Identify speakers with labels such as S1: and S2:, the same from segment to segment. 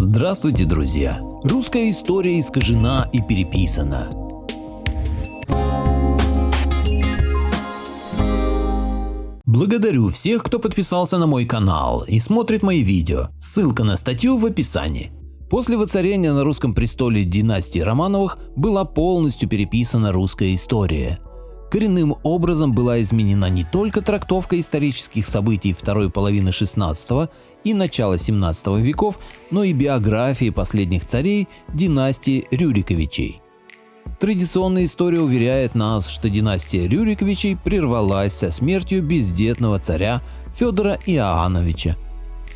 S1: Здравствуйте, друзья! Русская история искажена и переписана. Благодарю всех, кто подписался на мой канал и смотрит мои видео. Ссылка на статью в описании. После воцарения на русском престоле династии Романовых была полностью переписана русская история. Коренным образом была изменена не только трактовка исторических событий второй половины XVI и начала XVII веков, но и биографии последних царей династии Рюриковичей. Традиционная история уверяет нас, что династия Рюриковичей прервалась со смертью бездетного царя Федора Иоанновича,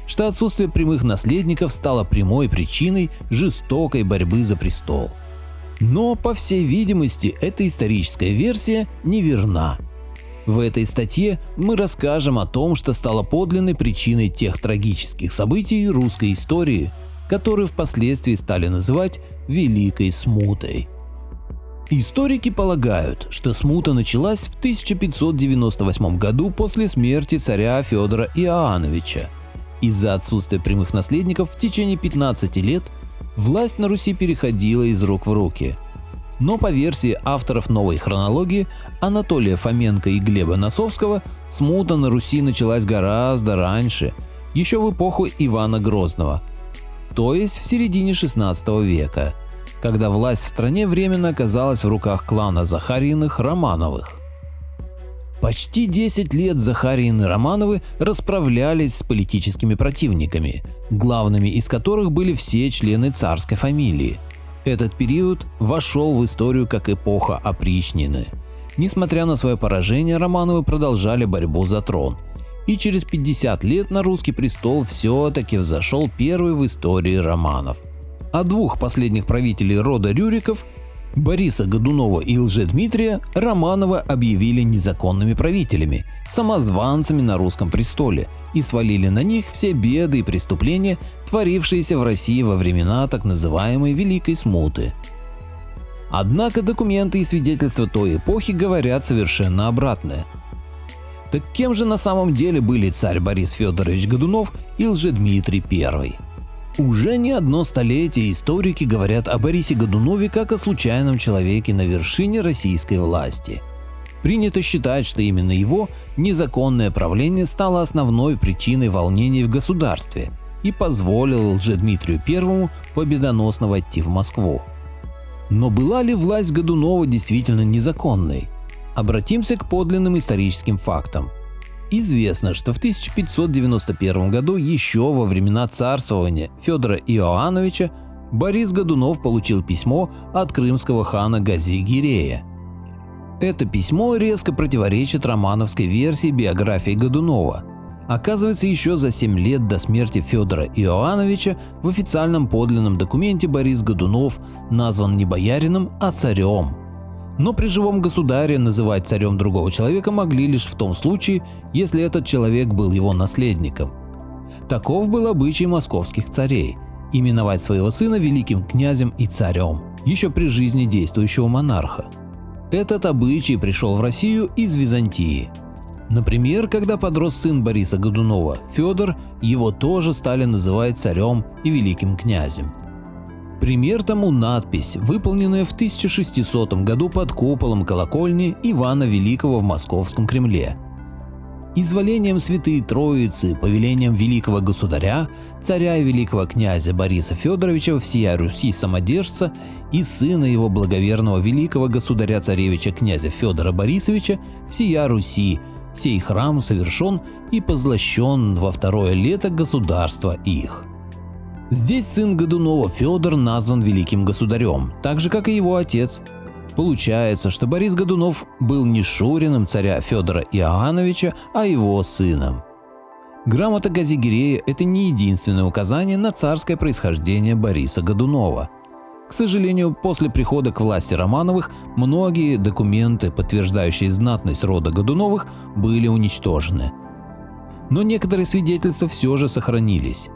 S1: что отсутствие прямых наследников стало прямой причиной жестокой борьбы за престол. Но, по всей видимости, эта историческая версия неверна. В этой статье мы расскажем о том, что стало подлинной причиной тех трагических событий русской истории, которые впоследствии стали называть Великой Смутой. Историки полагают, что смута началась в 1598 году после смерти царя Федора Иоанновича. Из-за отсутствия прямых наследников в течение 15 лет власть на Руси переходила из рук в руки. Но по версии авторов новой хронологии Анатолия Фоменко и Глеба Носовского, смута на Руси началась гораздо раньше, еще в эпоху Ивана Грозного, то есть в середине XVI века, когда власть в стране временно оказалась в руках клана Захарьиных Романовых. Почти 10 лет Захарьины Романовы расправлялись с политическими противниками, главными из которых были все члены царской фамилии. Этот период вошел в историю как эпоха опричнины. Несмотря на свое поражение, Романовы продолжали борьбу за трон. И через 50 лет на русский престол все-таки взошел первый в истории Романов. А двух последних правителей рода Рюриков, Бориса Годунова и Лжедмитрия, Романовы объявили незаконными правителями, самозванцами на русском престоле, и свалили на них все беды и преступления, творившиеся в России во времена так называемой Великой Смуты. Однако документы и свидетельства той эпохи говорят совершенно обратное. Так кем же на самом деле были царь Борис Федорович Годунов и Лжедмитрий I? Уже не одно столетие историки говорят о Борисе Годунове как о случайном человеке на вершине российской власти. Принято считать, что именно его незаконное правление стало основной причиной волнений в государстве и позволило Лжедмитрию I победоносно войти в Москву. Но была ли власть Годунова действительно незаконной? Обратимся к подлинным историческим фактам. Известно, что в 1591 году, еще во времена царствования Федора Иоанновича, Борис Годунов получил письмо от крымского хана Гази-Гирея. Это письмо резко противоречит романовской версии биографии Годунова. Оказывается, еще за 7 лет до смерти Федора Иоанновича в официальном подлинном документе Борис Годунов назван не боярином, а царем. Но при живом государе называть царем другого человека могли лишь в том случае, если этот человек был его наследником. Таков был обычай московских царей – именовать своего сына великим князем и царем, еще при жизни действующего монарха. Этот обычай пришел в Россию из Византии. Например, когда подрос сын Бориса Годунова, Федор, его тоже стали называть царем и великим князем. Пример тому надпись, выполненная в 1600 году под куполом колокольни Ивана Великого в Московском Кремле. Изволением Святой Троицы, повелением великого государя, царя и великого князя Бориса Федоровича всея Руси самодержца и сына его благоверного великого государя-царевича князя Федора Борисовича всея Руси, сей храм совершен и позлощен во второе лето государства их. Здесь сын Годунова Федор назван великим государем, так же как и его отец. Получается, что Борис Годунов был не шурином царя Федора Иоанновича, а его сыном. Грамота Гази-Гирея – это не единственное указание на царское происхождение Бориса Годунова. К сожалению, после прихода к власти Романовых многие документы, подтверждающие знатность рода Годуновых, были уничтожены. Но некоторые свидетельства все же сохранились.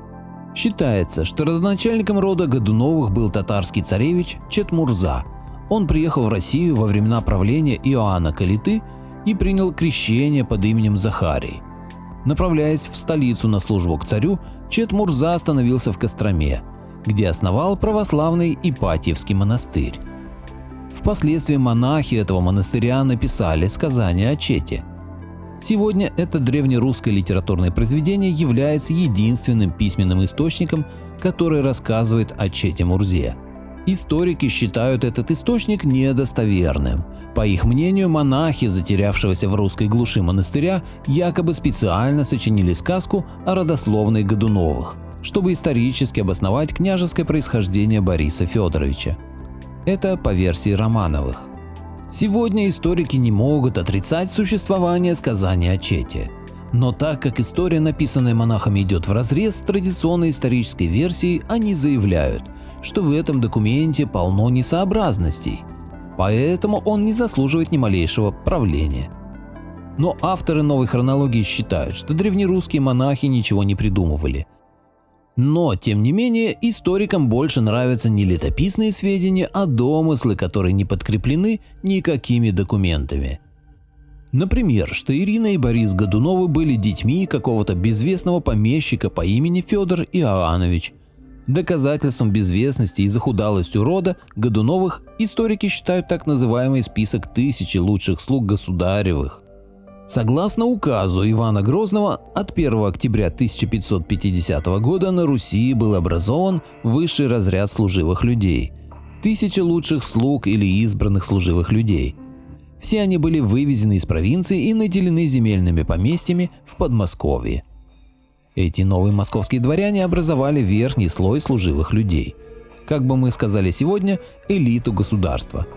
S1: Считается, что родоначальником рода Годуновых был татарский царевич Четмурза. Он приехал в Россию во времена правления Иоанна Калиты и принял крещение под именем Захарий. Направляясь в столицу на службу к царю, Четмурза остановился в Костроме. где основал православный Ипатьевский монастырь. Впоследствии монахи этого монастыря написали сказание о Чете. Сегодня это древнерусское литературное произведение является единственным письменным источником, который рассказывает о Чете Мурзе. Историки считают этот источник недостоверным. По их мнению, монахи, затерявшегося в русской глуши монастыря, якобы специально сочинили сказку о родословной Годуновых, чтобы исторически обосновать княжеское происхождение Бориса Федоровича. Это по версии Романовых. Сегодня историки не могут отрицать существование сказания о Чете. Но так как история, написанная монахами, идет вразрез с традиционной исторической версией, они заявляют, что в этом документе полно несообразностей, поэтому он не заслуживает ни малейшего правления. Но авторы новой хронологии считают, что древнерусские монахи ничего не придумывали. Но, тем не менее, историкам больше нравятся не летописные сведения, а домыслы, которые не подкреплены никакими документами. Например, что Ирина и Борис Годуновы были детьми какого-то безвестного помещика по имени Федор Иоаннович. Доказательством безвестности и захудалостью рода Годуновых историки считают так называемый список 1000 лучших слуг государевых. Согласно указу Ивана Грозного, от 1 октября 1550 года на Руси был образован высший разряд служивых людей – 1000 лучших слуг или избранных служивых людей. Все они были вывезены из провинции и наделены земельными поместьями в Подмосковье. Эти новые московские дворяне образовали верхний слой служивых людей, как бы мы сказали сегодня, элиту государства.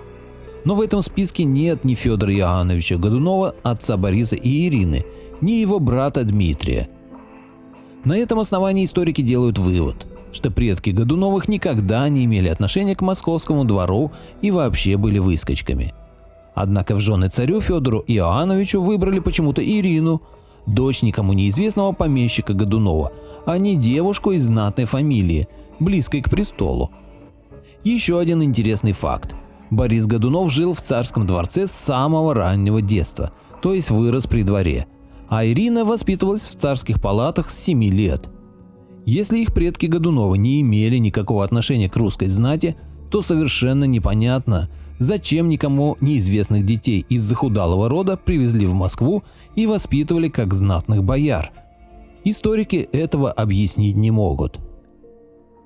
S1: Но в этом списке нет ни Федора Иоанновича Годунова, отца Бориса и Ирины, ни его брата Дмитрия. На этом основании историки делают вывод, что предки Годуновых никогда не имели отношения к московскому двору и вообще были выскочками. Однако в жены царю Федору Иоанновичу выбрали почему-то Ирину, дочь никому неизвестного помещика Годунова, а не девушку из знатной фамилии, близкой к престолу. Еще один интересный факт. Борис Годунов жил в царском дворце с самого раннего детства, то есть вырос при дворе, а Ирина воспитывалась в царских палатах с 7 лет. Если их предки Годунова не имели никакого отношения к русской знати, то совершенно непонятно, зачем никому неизвестных детей из захудалого рода привезли в Москву и воспитывали как знатных бояр. Историки этого объяснить не могут.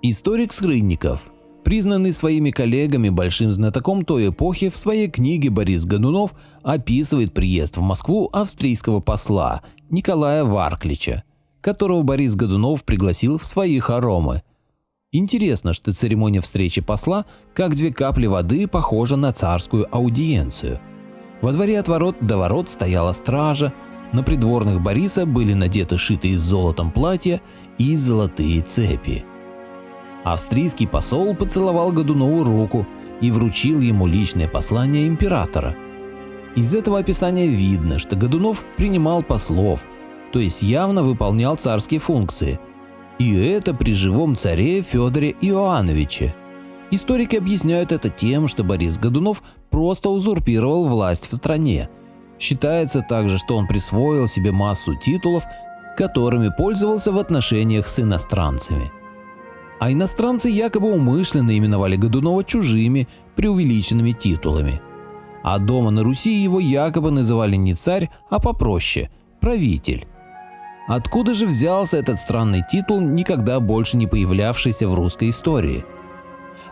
S1: Историк Скрынников, признанный своими коллегами большим знатоком той эпохи, в своей книге «Борис Годунов» описывает приезд в Москву австрийского посла Николая Варклича, которого Борис Годунов пригласил в свои хоромы. Интересно, что церемония встречи посла, как 2 капли воды, похожа на царскую аудиенцию. Во дворе от ворот до ворот стояла стража, на придворных Бориса были надеты шитые золотом платья и золотые цепи. Австрийский посол поцеловал Годунову руку и вручил ему личное послание императора. Из этого описания видно, что Годунов принимал послов, то есть явно выполнял царские функции. И это при живом царе Федоре Иоанновиче. Историки объясняют это тем, что Борис Годунов просто узурпировал власть в стране. Считается также, что он присвоил себе массу титулов, которыми пользовался в отношениях с иностранцами. А иностранцы якобы умышленно именовали Годунова чужими, преувеличенными титулами. А дома на Руси его якобы называли не царь, а попроще – правитель. Откуда же взялся этот странный титул, никогда больше не появлявшийся в русской истории?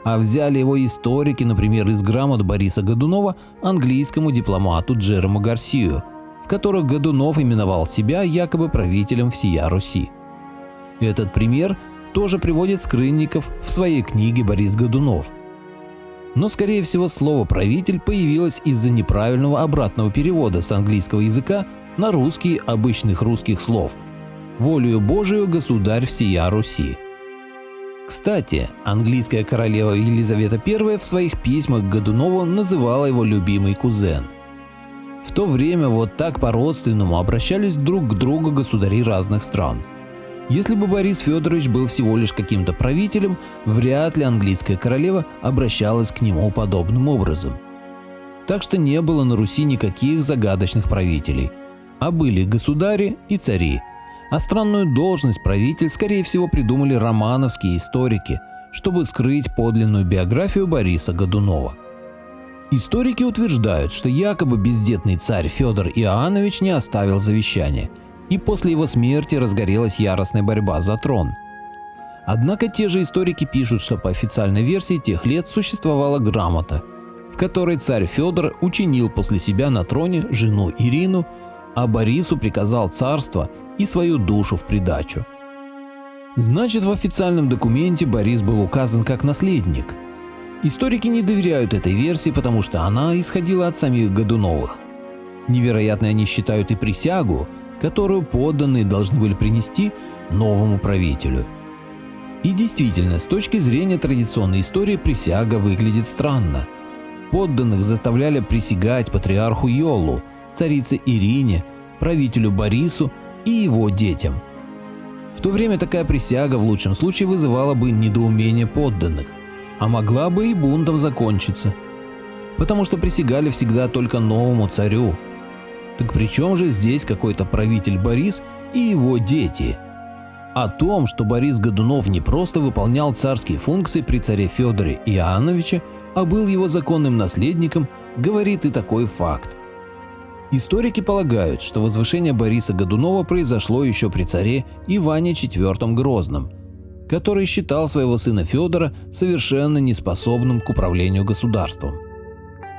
S1: А взяли его историки, например, из грамот Бориса Годунова английскому дипломату Джерому Гарсию, в которых Годунов именовал себя якобы правителем всея Руси. Этот пример тоже приводит Скрынников в своей книге «Борис Годунов». Но, скорее всего, слово «правитель» появилось из-за неправильного обратного перевода с английского языка на русский обычных русских слов «Волею Божию государь всея Руси». Кстати, английская королева Елизавета I в своих письмах к Годунову называла его любимый кузен. В то время вот так по-родственному обращались друг к другу государи разных стран. Если бы Борис Федорович был всего лишь каким-то правителем, вряд ли английская королева обращалась к нему подобным образом. Так что не было на Руси никаких загадочных правителей, а были государи и цари. А странную должность правитель, скорее всего, придумали романовские историки, чтобы скрыть подлинную биографию Бориса Годунова. Историки утверждают, что якобы бездетный царь Федор Иоаннович не оставил завещания, и после его смерти разгорелась яростная борьба за трон. Однако те же историки пишут, что по официальной версии тех лет существовала грамота, в которой царь Федор учинил после себя на троне жену Ирину, а Борису приказал царство и свою душу в придачу. Значит, в официальном документе Борис был указан как наследник. Историки не доверяют этой версии, потому что она исходила от самих Годуновых. Невероятно они считают и присягу, которую подданные должны были принести новому правителю. И действительно, с точки зрения традиционной истории, присяга выглядит странно. Подданных заставляли присягать патриарху Йолу, царице Ирине, правителю Борису и его детям. В то время такая присяга в лучшем случае вызывала бы недоумение подданных, а могла бы и бунтом закончиться, потому что присягали всегда только новому царю. Так при чем же здесь какой-то правитель Борис и его дети? О том, что Борис Годунов не просто выполнял царские функции при царе Федоре Иоанновиче, а был его законным наследником, говорит и такой факт. Историки полагают, что возвышение Бориса Годунова произошло еще при царе Иване IV Грозном, который считал своего сына Федора совершенно неспособным к управлению государством.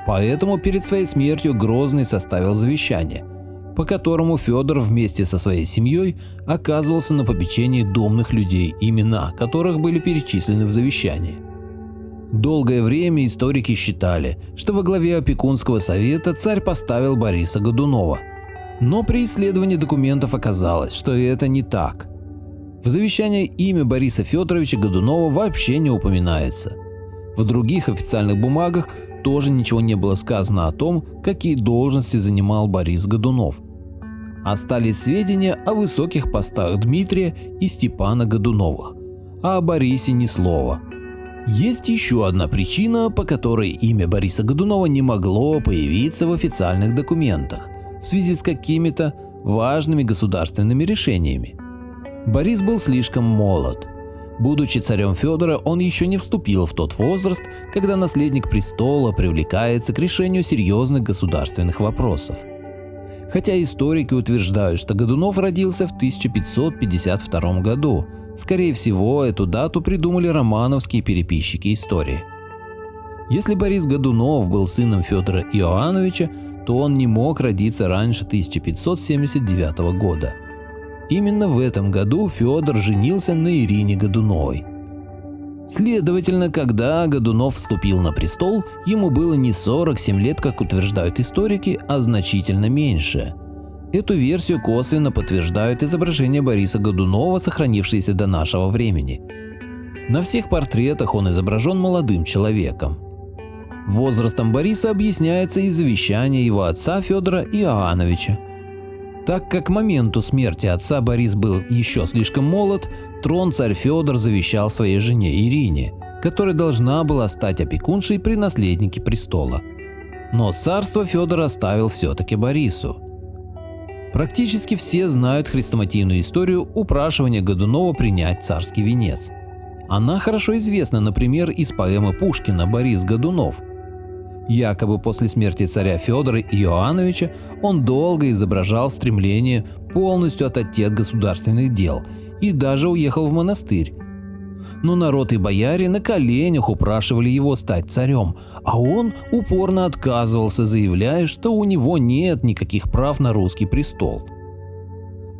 S1: Поэтому перед своей смертью Грозный составил завещание, по которому Федор вместе со своей семьей оказывался на попечении домных людей, имена которых были перечислены в завещании. Долгое время историки считали, что во главе опекунского совета царь поставил Бориса Годунова. Но при исследовании документов оказалось, что это не так. В завещании имя Бориса Федоровича Годунова вообще не упоминается. В других официальных бумагах тоже ничего не было сказано о том, какие должности занимал Борис Годунов. Остались сведения о высоких постах Дмитрия и Степана Годуновых, а о Борисе ни слова. Есть еще одна причина, по которой имя Бориса Годунова не могло появиться в официальных документах в связи с какими-то важными государственными решениями. Борис был слишком молод. Будучи царем Федора, он еще не вступил в тот возраст, когда наследник престола привлекается к решению серьезных государственных вопросов. Хотя историки утверждают, что Годунов родился в 1552 году, скорее всего, эту дату придумали романовские переписчики истории. Если Борис Годунов был сыном Федора Иоанновича, то он не мог родиться раньше 1579 года. Именно в этом году Федор женился на Ирине Годуновой. Следовательно, когда Годунов вступил на престол, ему было не 47 лет, как утверждают историки, а значительно меньше. Эту версию косвенно подтверждают изображения Бориса Годунова, сохранившиеся до нашего времени. На всех портретах он изображен молодым человеком. Возрастом Бориса объясняется и завещание его отца Федора Иоанновича. Так как к моменту смерти отца Борис был еще слишком молод, трон царь Федор завещал своей жене Ирине, которая должна была стать опекуншей при наследнике престола. Но царство Федор оставил все-таки Борису. Практически все знают хрестоматийную историю упрашивания Годунова принять царский венец. Она хорошо известна, например, из поэмы Пушкина «Борис Годунов». Якобы после смерти царя Федора Иоанновича он долго изображал стремление полностью отойти от государственных дел и даже уехал в монастырь. Но народ и бояре на коленях упрашивали его стать царем, а он упорно отказывался, заявляя, что у него нет никаких прав на русский престол.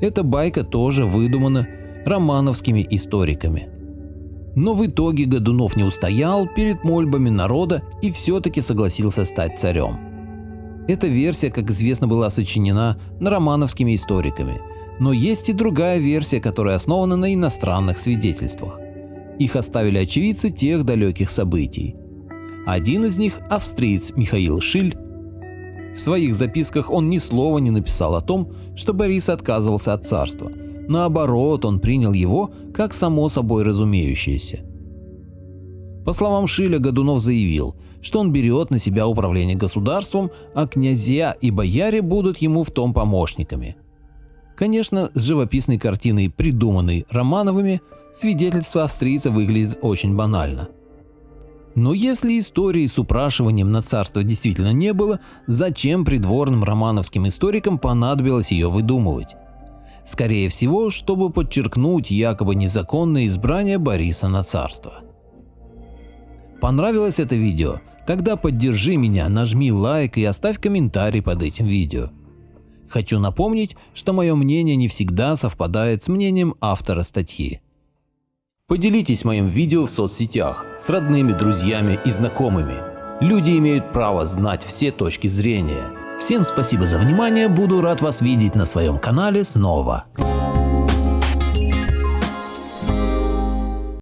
S1: Эта байка тоже выдумана романовскими историками. Но в итоге Годунов не устоял перед мольбами народа и все-таки согласился стать царем. Эта версия, как известно, была сочинена романовскими историками, но есть и другая версия, которая основана на иностранных свидетельствах. Их оставили очевидцы тех далеких событий. Один из них – австриец Михаил Шиль. В своих записках он ни слова не написал о том, что Борис отказывался от царства. Наоборот, он принял его как само собой разумеющееся. По словам Шиля, Годунов заявил, что он берет на себя управление государством, а князья и бояре будут ему в том помощниками. Конечно, с живописной картиной, придуманной Романовыми, свидетельство австрийца выглядит очень банально. Но если истории с упрашиванием на царство действительно не было, зачем придворным романовским историкам понадобилось ее выдумывать? Скорее всего, чтобы подчеркнуть якобы незаконное избрание Бориса на царство. Понравилось это видео? Тогда поддержи меня, нажми лайк и оставь комментарий под этим видео. Хочу напомнить, что мое мнение не всегда совпадает с мнением автора статьи. Поделитесь моим видео в соцсетях с родными, друзьями и знакомыми. Люди имеют право знать все точки зрения. Всем спасибо за внимание, буду рад вас видеть на своем канале снова.